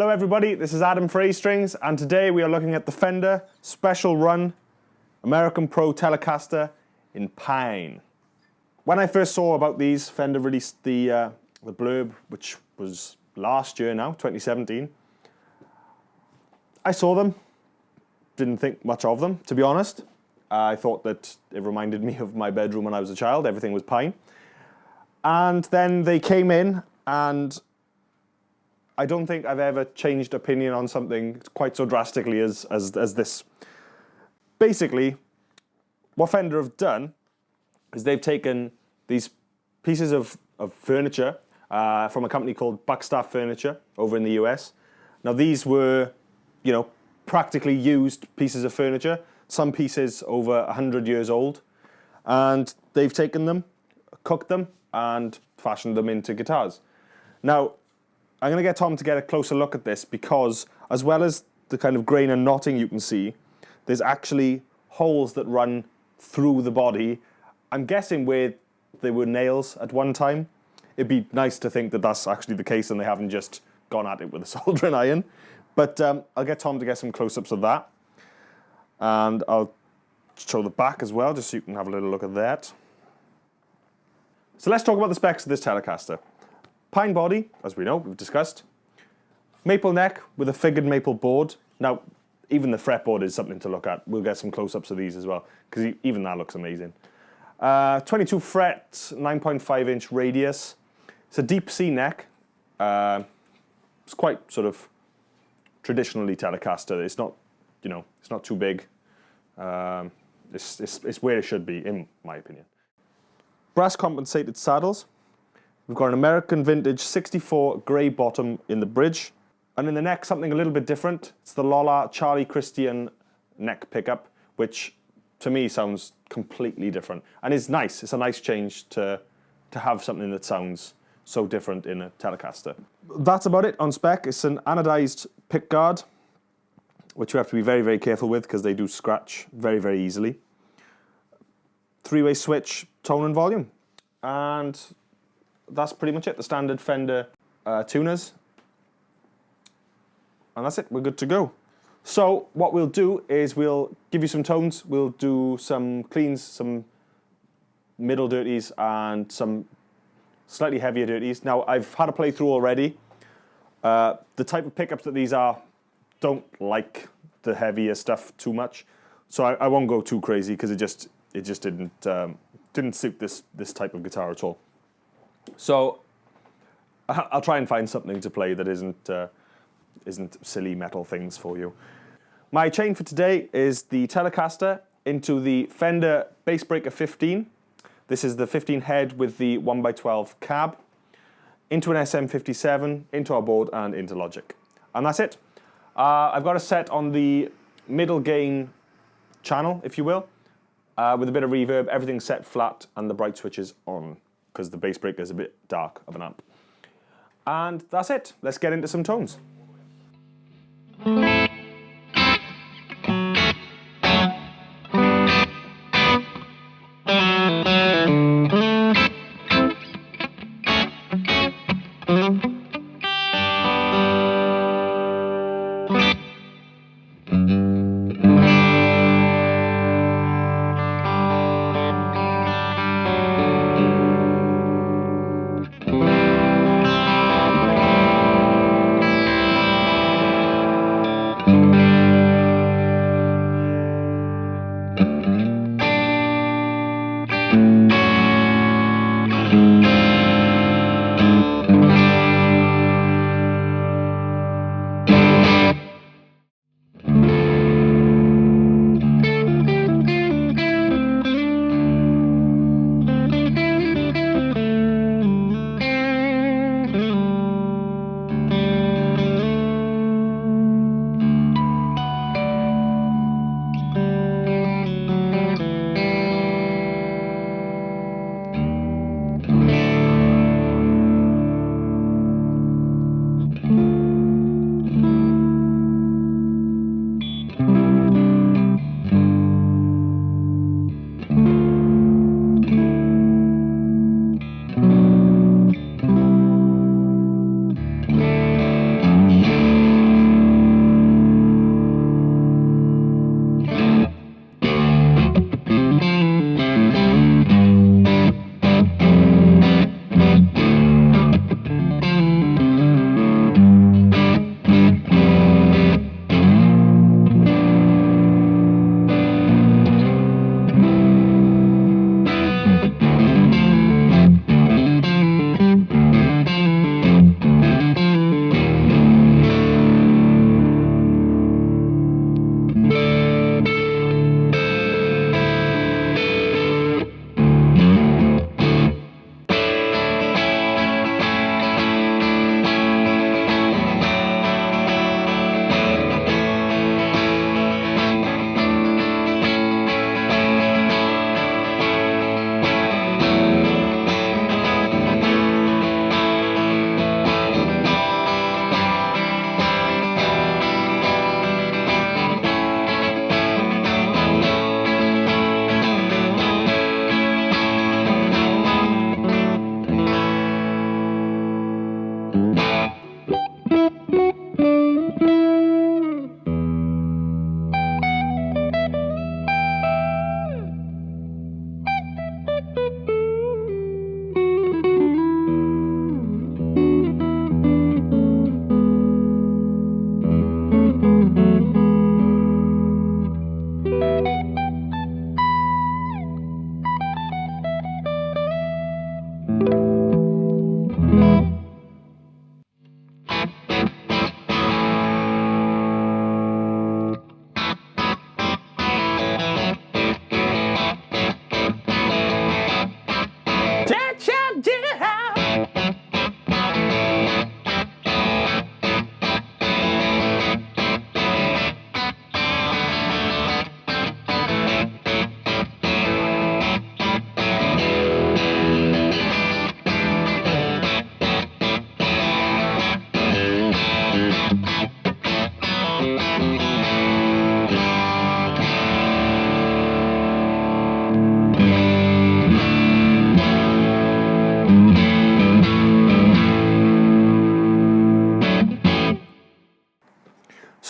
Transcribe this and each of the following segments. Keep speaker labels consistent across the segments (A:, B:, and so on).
A: Hello everybody, this is Adam for A-Strings, and today we are looking at the Fender Special Run American Pro Telecaster in pine. When I first saw about these, Fender released the blurb, which was last year now, 2017. I saw them, didn't think much of them, to be honest. I thought that it reminded me of my bedroom when I was a child, everything was pine. And then they came in, and I don't think I've ever changed opinion on something quite so drastically as this. Basically, what Fender have done is they've taken these pieces of furniture from a company called Buckstaff Furniture over in the US. Now these were, practically used pieces of furniture, some pieces over 100 years old, and they've taken them, cooked them, and fashioned them into guitars. Now, I'm going to get Tom to get a closer look at this because, as well as the kind of grain and knotting you can see, there's actually holes that run through the body. I'm guessing where there were nails at one time. It'd be nice to think that that's actually the case and they haven't just gone at it with a soldering iron. But I'll get Tom to get some close-ups of that. And I'll show the back as well, just so you can have a little look at that. So let's talk about the specs of this Telecaster. Pine body, as we know, we've discussed. Maple neck with a figured maple board. Now, even the fretboard is something to look at. We'll get some close-ups of these as well, because even that looks amazing. 22 fret, 9.5 inch radius. It's a deep C neck. It's quite sort of traditionally Telecaster. It's not, it's not too big. It's where it should be, in my opinion. Brass compensated saddles. We've got an American vintage 64 grey bottom in the bridge. And in the neck, something a little bit different. It's the Lola Charlie Christian neck pickup, which to me sounds completely different. And it's nice. It's a nice change to have something that sounds so different in a Telecaster. That's about it on spec. It's an anodized pickguard, which you have to be very, very careful with because they do scratch very, very easily. Three-way switch, tone and volume. And that's pretty much it, the standard Fender tuners. And that's it, we're good to go. So what we'll do is we'll give you some tones, we'll do some cleans, some middle dirties, and some slightly heavier dirties. Now, I've had a playthrough already. The type of pickups that these are don't like the heavier stuff too much. So I won't go too crazy because it just didn't suit this type of guitar at all. So I'll try and find something to play that isn't silly metal things for you. My chain for today is the Telecaster into the Fender Bassbreaker 15. This is the 15 head with the 1x12 cab, into an SM57, into our board, and into Logic. And that's it. I've got a set on the middle gain channel, if you will, with a bit of reverb, everything's set flat, and the bright switch is on, because the Bassbreaker is a bit dark of an amp. And that's it. Let's get into some tones.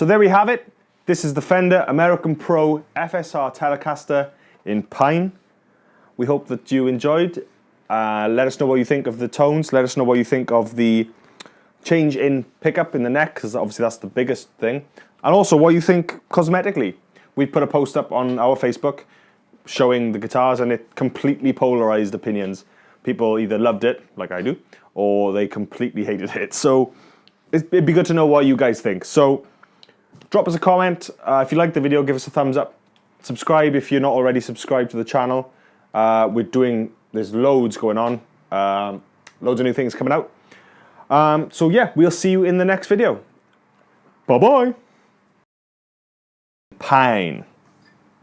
A: So there we have it. This is the Fender American Pro FSR Telecaster in pine. We hope that you enjoyed. Let us know what you think of the tones. Let us know what you think of the change in pickup in the neck, because obviously that's the biggest thing. And also what you think cosmetically. We put a post up on our Facebook showing the guitars, and it completely polarized opinions. People either loved it, like I do, or they completely hated it. So it'd be good to know what you guys think. So drop us a comment. If you liked the video, give us a thumbs up. Subscribe if you're not already subscribed to the channel. There's loads going on. Loads of new things coming out. So yeah, we'll see you in the next video. Bye-bye. Pine.